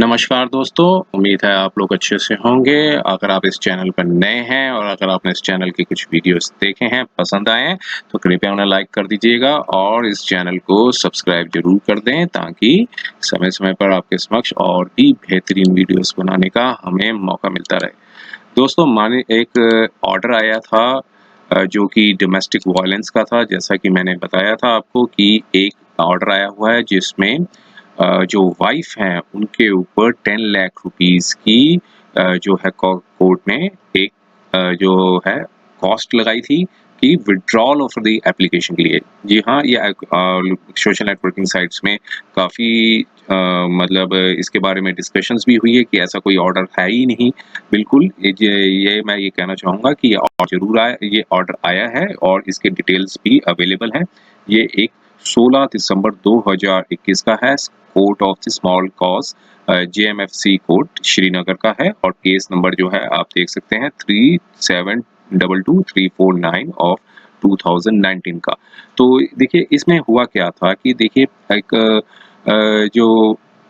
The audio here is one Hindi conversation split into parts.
नमस्कार दोस्तों, उम्मीद है आप लोग अच्छे से होंगे। अगर आप इस चैनल पर नए हैं और अगर आपने इस चैनल के कुछ वीडियोस देखे हैं, पसंद आए हैं, तो कृपया उन्हें लाइक कर दीजिएगा और इस चैनल को सब्सक्राइब ज़रूर कर दें ताकि समय-समय पर आपके समक्ष और भी बेहतरीन वीडियोस बनाने का हमें मौका मिलता रहे। दोस्तों माने एक ऑर्डर आया था जो कि डोमेस्टिक वायलेंस का था। जैसा कि मैंने बताया था आपको कि एक ऑर्डर आया हुआ है जिसमें जो वाइफ हैं उनके ऊपर 10 लाख रुपीस की जो है कोर्ट ने एक जो है कॉस्ट लगाई थी कि विथड्रॉल ऑफ द एप्लीकेशन के लिए। जी हाँ, ये सोशल नेटवर्किंग साइट्स में काफ़ी मतलब इसके बारे में डिस्कशंस भी हुई है कि ऐसा कोई ऑर्डर है ही नहीं। बिल्कुल, ये मैं ये कहना चाहूँगा कि ये ऑर्डर आया है और इसके डिटेल्स भी अवेलेबल हैं। ये एक 16 दिसंबर 2021 का है। Court of the small cause JMFC court Srinagar का है और केस नंबर जो है आप देख सकते हैं 3722349 ऑफ 2019 का। तो देखिए इसमें हुआ क्या था कि देखिए एक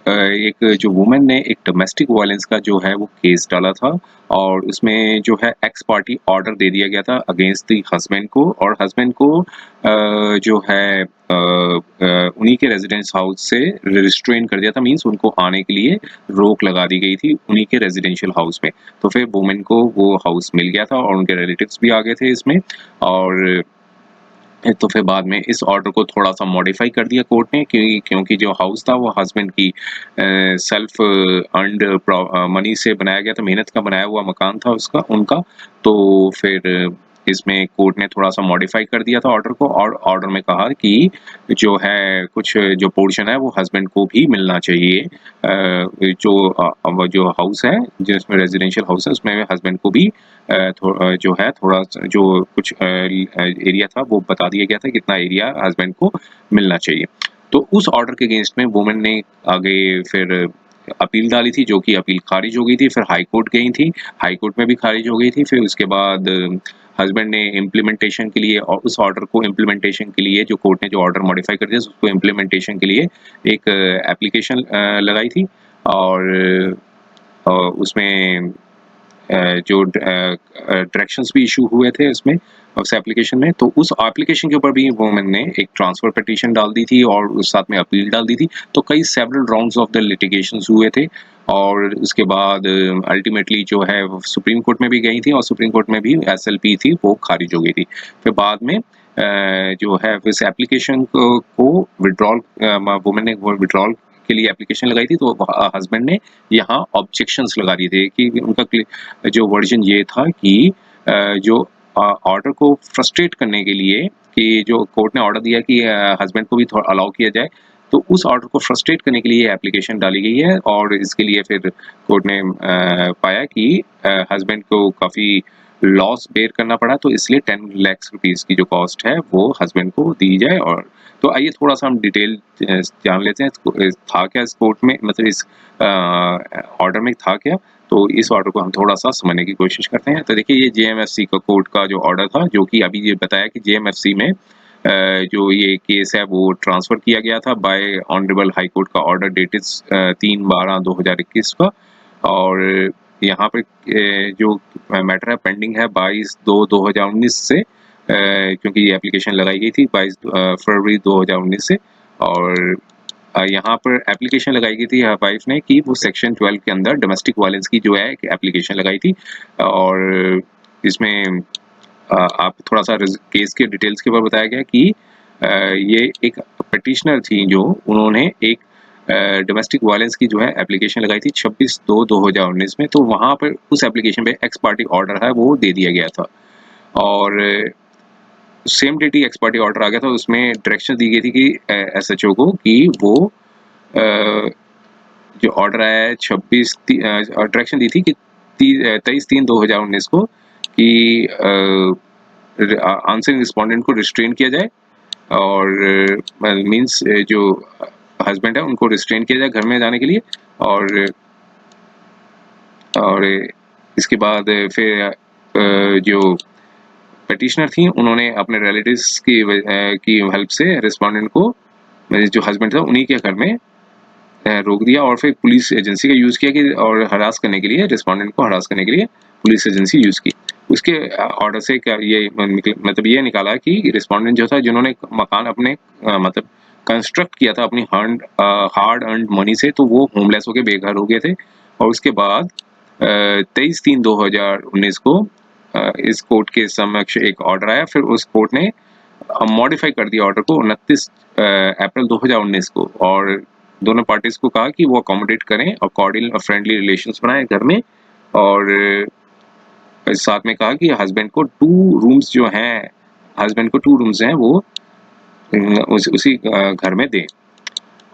एक जो वुमन ने एक डोमेस्टिक वायलेंस का जो है वो केस डाला था और उसमें जो है एक्स पार्टी ऑर्डर दे दिया गया था अगेंस्ट द हस्बैंड को और हस्बैंड को जो है उन्हीं के रेजिडेंस हाउस से रिस्ट्रेन कर दिया था। मींस उनको आने के लिए रोक लगा दी गई थी उन्हीं के रेजिडेंशियल हाउस में। तो फिर वुमेन को वो हाउस मिल गया था और उनके रिलेटिव्स भी आ गए थे इसमें। और तो फिर बाद में इस ऑर्डर को थोड़ा-सा मॉडिफाई कर दिया कोर्ट ने क्योंकि जो हाउस था वो हस्बैंड की सेल्फ अर्न्ड मनी से बनाया गया था, मेहनत का बनाया हुआ मकान था उसका उनका। तो फिर इसमें कोर्ट ने थोड़ा-सा मॉडिफाई कर दिया था ऑर्डर को और ऑर्डर में कहा कि जो है कुछ जो पोर्शन है वो हस्बैंड को भी मिलना चाहिए। वो जो हाउस है जिसमें रेज़िडेंशियल हाउस है उसमें हस्बैंड को भी जो है थोड़ा जो कुछ एरिया था वो बता दिया गया था कितना एरिया हस्बैंड को मिलना चाहिए। तो उस ऑर्डर के अगेंस्ट में वुमेन ने आगे फिर अपील डाली थी जो कि अपील खारिज हो गई थी, फिर हाई कोर्ट गई थी, हाई कोर्ट में भी खारिज हो गई थी। फिर उसके बाद हस्बैंड ने इम्प्लीमेंटेशन के लिए और उस ऑर्डर को इम्प्लीमेंटेशन के लिए जो कोर्ट ने जो ऑर्डर मॉडिफाई कर दिया उसको इम्प्लीमेंटेशन के लिए एक एप्लीकेशन लगाई थी और उसमें जो डायरेक्शंस भी इश्यू हुए थे उसमें उस एप्लीकेशन में। तो उस एप्लीकेशन के ऊपर भी वुमेन ने एक ट्रांसफर पिटीशन डाल दी थी और उस साथ में अपील डाल दी थी। तो कई several rounds of the litigations हुए थे और उसके बाद अल्टीमेटली जो है सुप्रीम कोर्ट में भी गई थी और सुप्रीम कोर्ट में भी एसएलपी थी वो खारिज हो गई थी। फिर बाद में जो है इस एप्लीकेशन को विथड्रॉल वुमेन ने विथड्रॉल के लिए एप्लीकेशन लगाई थी तो हस्बैंड ने यहाँ ऑब्जेक्शंस लगा दिए थे कि उनका जो वर्जन ये था कि जो ऑर्डर को फ्रस्ट्रेट करने के लिए कि जो कोर्ट ने ऑर्डर दिया कि हस्बैंड को भी थोड़ा अलाउ किया जाए, तो उस ऑर्डर को फ्रस्ट्रेट करने के लिए एप्लीकेशन डाली गई है और इसके लिए फिर कोर्ट ने पाया कि हस्बैंड को काफ़ी लॉस बेयर करना पड़ा तो इसलिए 10 लाख रुपीस की जो कॉस्ट है वो हस्बैंड को दी जाए। और तो आइए थोड़ा-सा हम डिटेल जान लेते हैं था क्या इस कोर्ट में मतलब इस ऑर्डर में था क्या? तो इस ऑर्डर को हम थोड़ा-सा समझने की कोशिश करते हैं। तो देखिए ये जेएमएफसी का कोर्ट का जो ऑर्डर था जो कि अभी ये बताया कि जेएमएफसी में जो ये केस है वो ट्रांसफ़र किया गया था बाय ऑनरेबल हाई कोर्ट का ऑर्डर डेटेड 3/12/2021 का। और यहाँ पे जो मैटर है पेंडिंग है 22/2/2019 से क्योंकि ये एप्लीकेशन लगाई गई थी 22 फरवरी 2019 से। और यहाँ पर एप्लीकेशन लगाई गई थी वाइफ ने कि वो सेक्शन 12 के अंदर डोमेस्टिक वायलेंस की जो है एप्लीकेशन लगाई थी। और इसमें आप थोड़ा-सा केस के डिटेल्स के ऊपर बताया गया कि ये एक पिटिशनर थी जो उन्होंने एक डोमेस्टिक वायलेंस की जो है एप्लीकेशन लगाई थी 26/2/2019 में। तो वहाँ पर उस एप्लीकेशन पे एक्स पार्टी ऑर्डर है वो दे दिया गया था और सेम डेट ही एक्स पार्टी ऑर्डर आ गया था। उसमें डायरेक्शन दी गई थी कि एसएचओ को कि वो जो ऑर्डर आया है डायरेक्शन दी थी कि 23/3/2019 को कि आंसरिंग रिस्पोंडेंट को रिस्ट्रेन किया जाए और मींस जो हस्बैंड है उनको रिस्ट्रेन किया जाए घर में जाने के लिए। और इसके बाद फिर जो पिटिशनर थी उन्होंने अपने रिलेटिव्स की हेल्प से रिस्पोंडेंट को जो हस्बैंड था उन्हीं के घर में रोक दिया और फिर पुलिस एजेंसी का यूज़ किया कि और हरास करने के लिए, रिस्पोंडेंट को हरास करने के लिए पुलिस एजेंसी यूज़ की। उसके ऑर्डर से क्या ये मतलब ये निकाला कि रिस्पोंडेंट जो था, जिन्होंने मकान अपने मतलब कंस्ट्रक्ट किया था अपनी हार्ड अर्न्ड मनी से, तो वो होमलेस होके बेघर हो गए थे। और उसके बाद 23/3/2019 को इस कोर्ट के समक्ष एक ऑर्डर आया। फिर उस कोर्ट ने मॉडिफाई कर दिया ऑर्डर को 29 अप्रैल 2019 को, और दोनों पार्टीज को कहा कि वो अकोमोडेट करें और कॉर्डियल और फ्रेंडली रिलेशंस बनाएं घर में। और साथ में कहा कि हस्बैंड को 2 रूम्स हैं वो उसी घर में दें।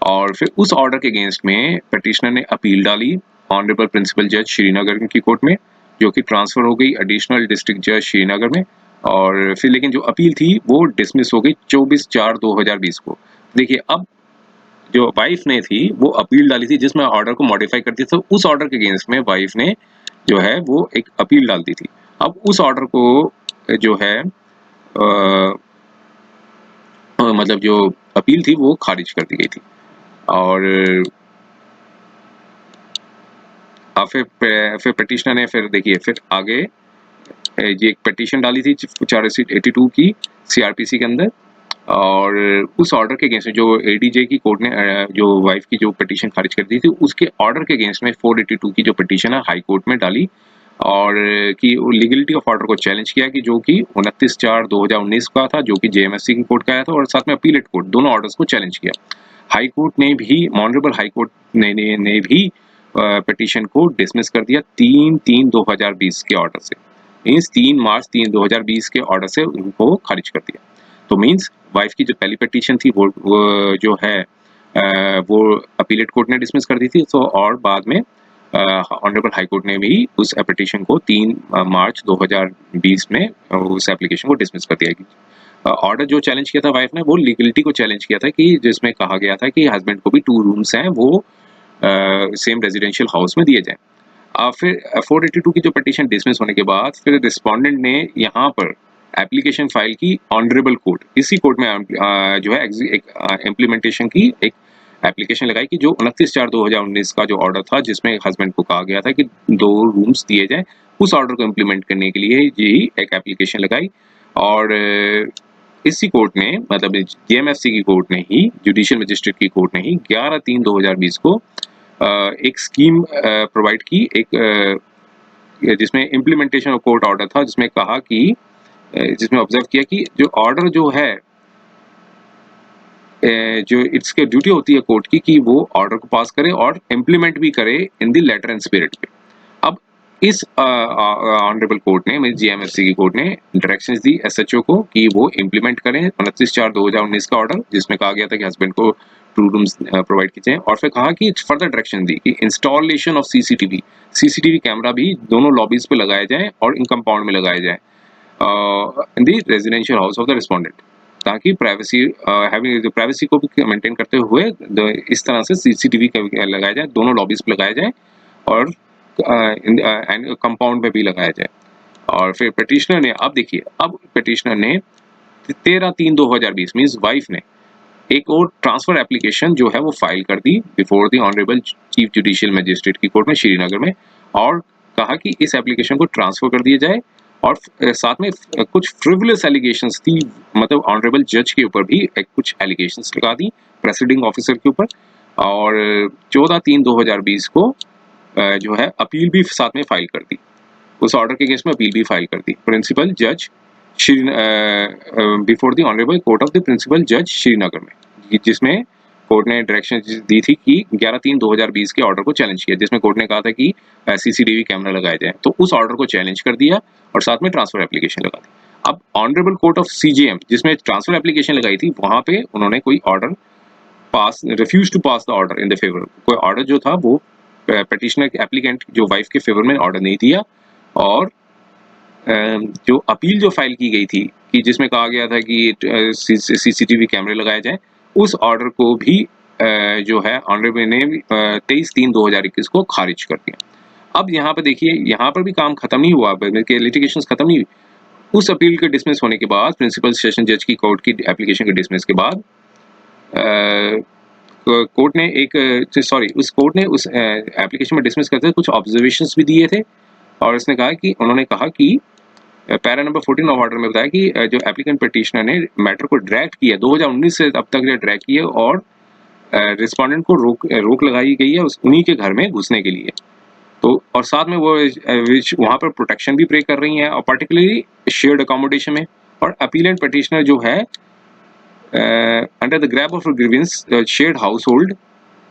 और फिर उस ऑर्डर के अगेंस्ट में पिटिशनर ने अपील डाली ऑनरेबल प्रिंसिपल जज श्रीनगर की कोर्ट में, जो कि ट्रांसफर हो गई एडिशनल डिस्ट्रिक्ट जज श्रीनगर में। और फिर लेकिन जो अपील थी वो डिसमिस हो गई 24/4/2020 को। देखिए, अब जो वाइफ ने थी वो अपील डाली थी जिसमें ऑर्डर को मॉडिफाई कर दिया था। उस ऑर्डर के अगेंस्ट में वाइफ ने जो है वो एक अपील डाल दी थी। अब उस ऑर्डर को जो है मतलब जो अपील थी वो खारिज कर दी गई थी। और फिर पिटिशनर ने फिर देखिए फिर आगे ये एक पिटीशन डाली थी 482 की सीआरपीसी के अंदर। और उस ऑर्डर के अगेंस्ट में जो एडीजे की कोर्ट ने जो वाइफ की जो पिटीशन खारिज कर दी थी, उसके ऑर्डर के अगेंस्ट में 482 की जो पिटीशन है हाई कोर्ट में डाली, और कि लीगलिटी ऑफ ऑर्डर को चैलेंज किया कि जो कि 29/4/2019 का था, जो कि जेएमएफसी की कोर्ट का आया था, और साथ में अपीलेट कोर्ट दोनों ऑर्डर्स को चैलेंज किया। हाई कोर्ट ने भी ऑनरेबल हाई कोर्ट ने भी पिटीशन को डिसमिस कर दिया 3/3/2020 के ऑर्डर से। मीन्स 3 मार्च 2020 के ऑर्डर से उनको खारिज कर दिया। तो मीन्स वाइफ की जो पहली पिटीशन थी वो जो है वो अपीलेट कोर्ट ने डिसमिस कर दी थी। तो और बाद में ऑनरेबल हाई कोर्ट ने भी उस पिटीशन को 3 मार्च 2020 में उस एप्लीकेशन को डिसमिस कर दिया। ऑर्डर जो चैलेंज किया था वाइफ ने, वो लीगलिटी को चैलेंज किया था, कि जिसमें कहा गया था कि हस्बैंड को भी 2 रूम्स हैं वो सेम रेजिडेंशियल हाउस में दिए जाएं। फिर 482 की जो पिटीशन डिसमिस होने के बाद फिर रिस्पोंडेंट ने यहाँ पर एप्लीकेशन फाइल की ऑनरेबल कोर्ट, इसी कोर्ट में जो है एक इम्प्लीमेंटेशन की एक एप्लीकेशन लगाई कि जो 29/4/2019 का जो ऑर्डर था जिसमें हस्बैंड को कहा गया था कि 2 रूम्स दिए जाएं, उस ऑर्डर को इम्प्लीमेंट करने के लिए यही एक एप्लीकेशन लगाई। और इसी कोर्ट ने, मतलब जेएमएफसी की कोर्ट ने ही, जुडिशियल मजिस्ट्रेट की कोर्ट ने ही 11/3/2020 को एक स्कीम प्रोवाइड की, एक जिसमें इम्प्लीमेंटेशन ऑफ कोर्ट ऑर्डर था, जिसमें कहा कि जिसमें ऑब्जर्व किया कि जो ऑर्डर जो है जो इसके ड्यूटी होती है कोर्ट की कि वो ऑर्डर को पास करे और इम्प्लीमेंट भी करे in the letter and spirit पे। अब इस ऑनरेबल कोर्ट ने, जीएमएफसी की कोर्ट ने डायरेक्शंस दी एसएचओ को कि वो इम्प्लीमेंट करें 29/4/2019 का ऑर्डर, जिसमें कहा गया था कि हस्बैंड को 2 रूम्स प्रोवाइड किए जाएं। और फिर कहा कि फर्दर डायरेक्शन दी कि इंस्टॉलेशन ऑफ सीसीटीवी कैमरा भी दोनों लॉबीज पे लगाए जाएं और इन कंपाउंड में लगाए जाएं in the residential house of the respondent, ताकि प्राइवेसी को भी मेंटेन करते हुए इस तरह से सीसीटीवी लगाया जाए, दोनों लॉबीज पे लगाया जाए और कंपाउंड में भी लगाया जाए। और फिर पिटिशनर ने, अब देखिए, अब पिटिशनर ने 13/3/2020 मींस वाइफ ने एक और ट्रांसफर एप्लीकेशन जो है वो फाइल कर दी before the honourable chief judicial magistrate की कोर्ट में श्रीनगर में, और कहा कि इस एप्लीकेशन को ट्रांसफर कर दिया जाए। और साथ में कुछ फ्रिवलेस एलिगेशंस थी, मतलब ऑनरेबल जज के ऊपर भी कुछ एलिगेशंस लगा दी प्रेसिडिंग ऑफिसर के ऊपर। और 14/3/2020 को जो है अपील भी साथ में फाइल कर दी, उस ऑर्डर के केस में अपील भी फाइल कर दी प्रिंसिपल जज before the honourable court of the principal जज श्रीनगर में, जिसमें कोर्ट ने डायरेक्शन दी थी कि 11/3/2020 के ऑर्डर को चैलेंज किया, जिसमें कोर्ट ने कहा था कि सीसीटीवी कैमरा लगाए जाए। तो उस ऑर्डर को चैलेंज कर दिया और साथ में ट्रांसफर एप्लीकेशन लगा दी। अब ऑनरेबल कोर्ट ऑफ सीजेएम, जिसमें ट्रांसफर एप्लीकेशन लगाई थी, वहां पे उन्होंने कोई order refuse to pass the order in the favour, कोई ऑर्डर जो था वो पिटिशनर एप्लीकेंट जो वाइफ के फेवर में ऑर्डर नहीं दिया। और जो अपील जो फाइल की गई थी कि जिसमें कहा गया था कि सीसीटीवी कैमरे लगाए जाएं, उस ऑर्डर को भी जो है ऑनरेबल ने 23/3/2021 को खारिज कर दिया। अब यहाँ पर देखिए, यहाँ पर भी काम खत्म नहीं हुआ, लिटिगेशन खत्म नहीं हुई। उस अपील के डिसमिस होने के बाद, प्रिंसिपल सेशन जज की कोर्ट की एप्लीकेशन के डिसमिस के बाद कोर्ट ने उस कोर्ट ने उस एप्लीकेशन में डिसमिस करते हुए कुछ ऑब्जर्वेशंस भी दिए थे, और उसने कहा कि उन्होंने कहा कि पैरा नंबर 14 ऑफ ऑर्डर में बताया कि जो एप्लीकेंट पिटिशनर ने मैटर को ड्रैग किया 2019 से अब तक जो ड्रैग किया, और रिस्पोंडेंट को रोक लगाई गई है उन्हीं के घर में घुसने के लिए। तो और साथ में वो वहाँ पर प्रोटेक्शन भी प्रे कर रही हैं, और पर्टिकुलरली शेयर्ड अकोमोडेशन में। और अपीलेंट पिटिशनर जो है under the grab of grievance shared house hold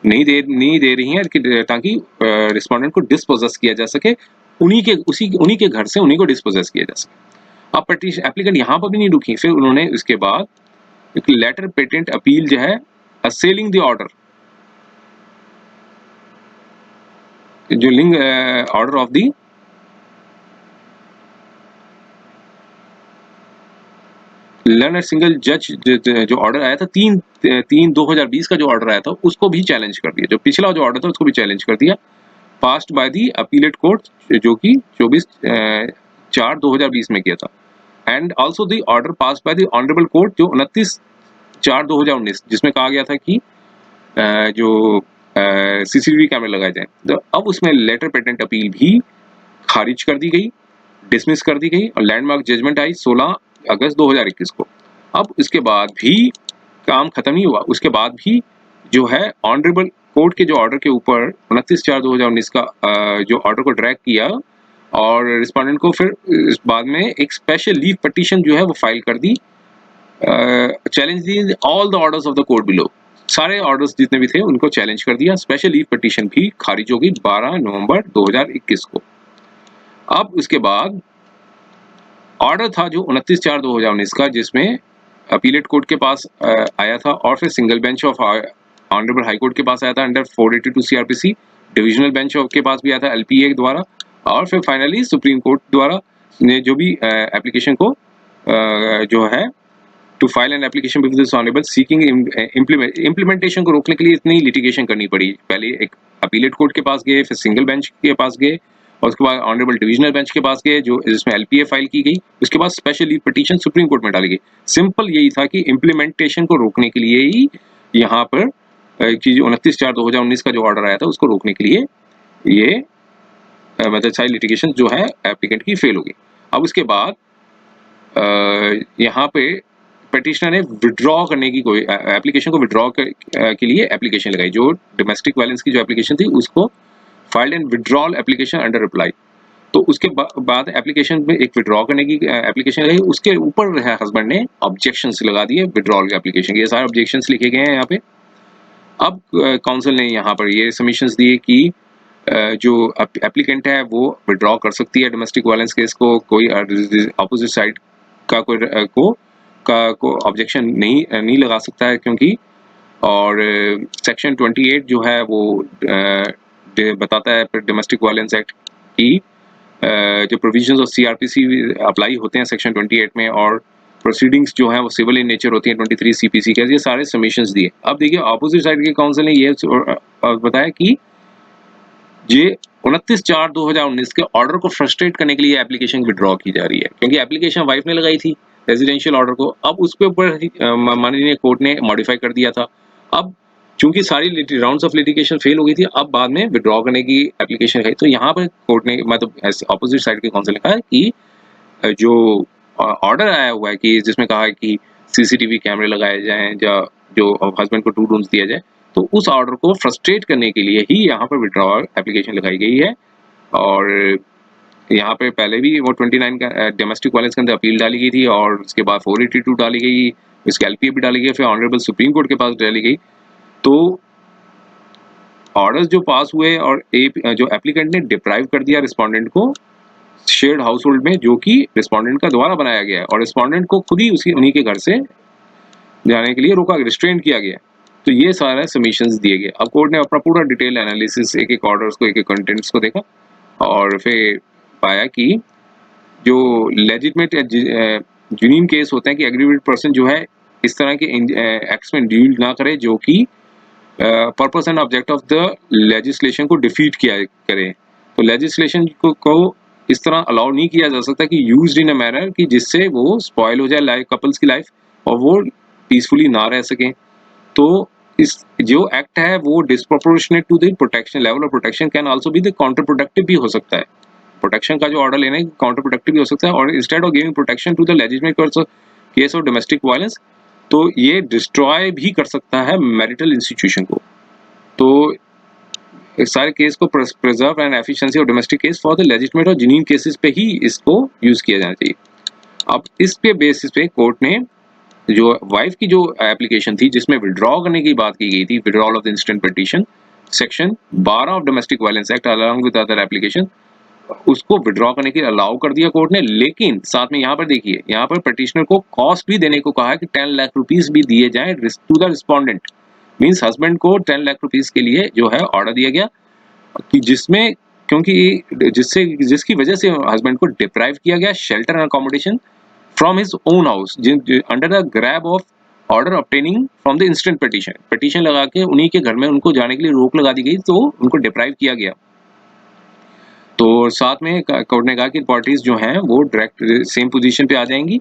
नहीं दे रही हैं कि ताकि रिस्पोंडेंट को डिस्पोजेस किया जा सके, उन्हीं के घर से उन्हीं को डिस्पोजेस किया जा सके। अब पिटिशन एप्लीकेंट यहाँ पर भी नहीं रुकी, फिर उन्होंने उसके बाद एक लेटर पेटेंट अपील जो है असेलिंग द ऑर्डर, जो लिंग order of the learner single जज जो ऑर्डर आया था 3/2020 का जो ऑर्डर आया था उसको भी चैलेंज कर दिया। जो पिछला जो ऑर्डर था उसको भी चैलेंज कर दिया, passed by the appellate court, जो कि 24/4/2020 में किया था। And also the order pass by the honourable court जो 29/4/2019, जिसमें कहा गया था कि जो सीसीटीवी कैमरे लगाए जाएं। तो अब उसमें लेटर पेटेंट अपील भी खारिज कर दी गई, डिसमिस कर दी गई, और लैंडमार्क जजमेंट आई 16 अगस्त 2021 को। अब इसके बाद भी काम खत्म नहीं हुआ, उसके बाद भी जो है ऑनरेबल कोर्ट के जो ऑर्डर के ऊपर 29/4/2019 का जो ऑर्डर को ड्रैग किया, और रिस्पोंडेंट को फिर इस बाद में एक स्पेशल लीव पिटीशन जो है वो फाइल कर दी, challenge the all the orders of the court below. सारे ऑर्डर्स जितने भी थे उनको चैलेंज कर दिया। स्पेशल लीव पिटीशन भी खारिज हो गई 12 नवंबर 2021 को। अब उसके बाद ऑर्डर था जो 29/4/2019 का, जिसमें अपीलेट कोर्ट के पास आया था, और फिर single bench of honourable high court के पास आया था अंडर 482 सीआरपीसी, डिविजनल बेंच के पास भी आया था एलपीए द्वारा, और फिर फाइनली सुप्रीम कोर्ट द्वारा ने जो भी एप्लीकेशन को जो है to file an application before this honourable seeking implementation को रोकने के लिए इतनी लिटिगेशन करनी पड़ी। पहले एक अपीलेट कोर्ट के पास गए, फिर सिंगल बेंच के पास गए, और उसके बाद ऑनरेबल डिविजनल बेंच के पास गए जो जिसमें एलपीए फाइल की गई। उसके बाद special leave petition supreme court में डाली गई। सिंपल यही था कि इम्प्लीमेंटेशन को रोकने के लिए ही यहाँ पर कि 29/4/2019 का जो ऑर्डर आया था उसको रोकने के लिए ये मतलब सारी लिटिगेशन जो है एप्लीकेंट की फेल होगी। अब उसके बाद यहाँ पे पिटिशनर ने विड्रॉ करने की कोई एप्लीकेशन को विड्रॉ के लिए एप्लीकेशन लगाई। जो डोमेस्टिक वायलेंस की जो एप्लीकेशन थी उसको filed and withdrawal application under reply. तो उसके बाद एप्लीकेशन में एक विड्रॉ करने की एप्लीकेशन लगाई, उसके ऊपर हस्बैंड ने ऑब्जेक्शंस लगा दिए विड्रॉल के एप्लीकेशन के। ये सारे ऑब्जेक्शंस लिखे गए हैं यहाँ पे। अब काउंसिल ने यहाँ पर ये सबमिशंस दिए कि जो एप्लीकेंट है वो विड्रॉ कर सकती है डोमेस्टिक वायलेंस केस को, कोई अपोजिट साइड का को ऑब्जेक्शन नहीं लगा सकता है, क्योंकि और सेक्शन 28 जो है वो बताता है डोमेस्टिक वायलेंस एक्ट की जो प्रोविजंस ऑफ सीआरपीसी अप्लाई होते हैं सेक्शन 28 में, और प्रोसीडिंग्स जो है वो सिविल इन नेचर होती है 23 सीपीसी के। ये सारे सबमिशंस दिए। अब देखिए ऑपोजिट साइड के काउंसिल ने ये बताया कि ये 29/4/2019 के ऑर्डर को फ्रस्ट्रेट करने के लिए एप्लीकेशन विड्रॉ की जा रही है, क्योंकि एप्लीकेशन वाइफ ने लगाई थी रेजिडेंशियल ऑर्डर को। अब उसके ऊपर माननीय कोर्ट ने मॉडिफाई कर दिया था। अब चूंकि सारी राउंड्स ऑफ लिटिगेशन फेल हो गई थी, अब बाद में विड्रॉ करने की एप्लीकेशन लगाई। तो यहाँ पर कोर्ट ने मतलब ऑपोजिट साइड के काउंसिल ने कहा कि जो ऑर्डर आया हुआ है कि जिसमें कहा है कि सीसीटीवी कैमरे लगाए जाएं या जो हस्बैंड को 2 रूम्स दिया जाए, तो उस ऑर्डर को फ्रस्ट्रेट करने के लिए ही यहाँ पर विड्रॉ एप्लीकेशन लगाई गई है। और यहाँ पे पहले भी वो 29 का डोमेस्टिक वायलेंस के अंदर अपील डाली गई थी, और उसके बाद 482 डाली गई, उसके एलपीए भी डाली गई, फिर ऑनरेबल सुप्रीम कोर्ट के पास डाली गई। तो ऑर्डर्स जो पास हुए और जो एप्लीकेंट ने डिप्राइव कर दिया रिस्पोंडेंट को शेयर्ड हाउस होल्ड में, जो कि रिस्पोंडेंट का द्वारा बनाया गया है, और रिस्पोंडेंट को खुद ही उन्हीं के घर से जाने के लिए रोका, रिस्ट्रेन किया गया। तो ये सारे सबमिशंस दिए गए। अब कोर्ट ने अपना पूरा डिटेल एनालिसिस एक एक ऑर्डर्स को, एक एक कंटेंट्स को देखा, और फिर पाया कि जो लेजिटमेट जेन्युइन केस होते हैं कि एग्रीवेटेड पर्सन जो है इस तरह के एक्ट्स में डील ना करे जो कि purpose and object of the legislation को डिफीट किया करे। तो लेजिस्लेशन को इस तरह अलाउ नहीं किया जा सकता कि यूज्ड इन अ मैनर कि जिससे वो स्पॉइल हो जाए लाइफ, कपल्स की लाइफ, और वो पीसफुली ना रह सकें। तो इस जो एक्ट है वो disproportionate to the protection level of protection can also be the counter productive भी हो सकता है। प्रोटेक्शन का जो ऑर्डर लेने काउंटर प्रोडक्टिव भी हो सकता है, और instead of giving protection to the legitimate case of domestic violence, तो ये डिस्ट्रॉय भी कर सकता है मैरिटल इंस्टीट्यूशन को। तो इस सारे केस को preserve and efficiency of domestic case for the legitimate और जेन्युइन केसेस पे ही इसको यूज किया जाना चाहिए। अब इस पे बेसिस पे कोर्ट ने जो वाइफ की जो एप्लीकेशन थी जिसमें विड्रॉ करने की बात की गई थी, withdrawal of the instant petition, section 12 of domestic violence act along with other application, उसको विड्रॉ करने के लिए अलाउ कर दिया कोर्ट ने। लेकिन साथ में यहाँ पर देखिए, यहाँ पर पिटिशनर को कॉस्ट भी देने को कहा है कि 10 लाख रुपीस भी दिए जाए to the respondent. Means husband को 10 लाख रुपीस के लिए जो है ऑर्डर दिया गया कि जिसमें, क्योंकि जिसकी वजह से हस्बैंड को डिप्राइव किया गया shelter and accommodation from his own house under the grab of order obtaining from the instant petition लगा के उन्हीं के घर में उनको जाने के लिए रोक लगा दी गई, तो उनको डिप्राइव किया गया। तो साथ में कोर्ट ने कहा कि पार्टीज जो हैं वो डायरेक्ट सेम पोजीशन पे आ जाएंगी।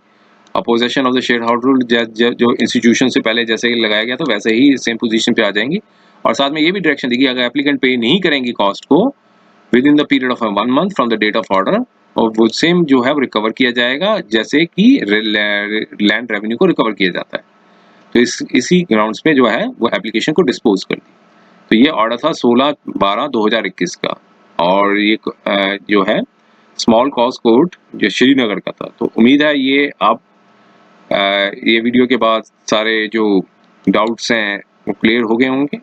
Opposition of the share house rule जो इंस्टीट्यूशन से पहले जैसे लगाया गया था वैसे ही सेम पोजीशन पे आ जाएंगी। और साथ में ये भी डायरेक्शन दी कि अगर एप्लीकेंट पे नहीं करेंगी कॉस्ट को within the period of 1 month from the date of order, और वो सेम जो है वो रिकवर किया जाएगा जैसे कि लैंड रेवेन्यू को रिकवर किया जाता है। तो इसी ग्राउंड्स पे जो है वो एप्लीकेशन को डिस्पोज कर दी। तो ये ऑर्डर था 16/12/2021 का, और ये जो है स्मॉल कॉज कोर्ट जो श्रीनगर का था। तो उम्मीद है ये आप ये वीडियो के बाद सारे जो डाउट्स हैं वो क्लियर हो गए होंगे।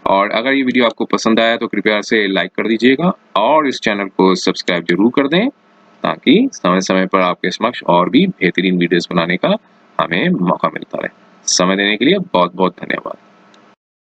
और अगर ये वीडियो आपको पसंद आया तो कृपया से लाइक कर दीजिएगा और इस चैनल को सब्सक्राइब जरूर कर दें, ताकि समय समय पर आपके समक्ष और भी बेहतरीन वीडियोस बनाने का हमें मौका मिलता रहे। समय देने के लिए बहुत बहुत धन्यवाद।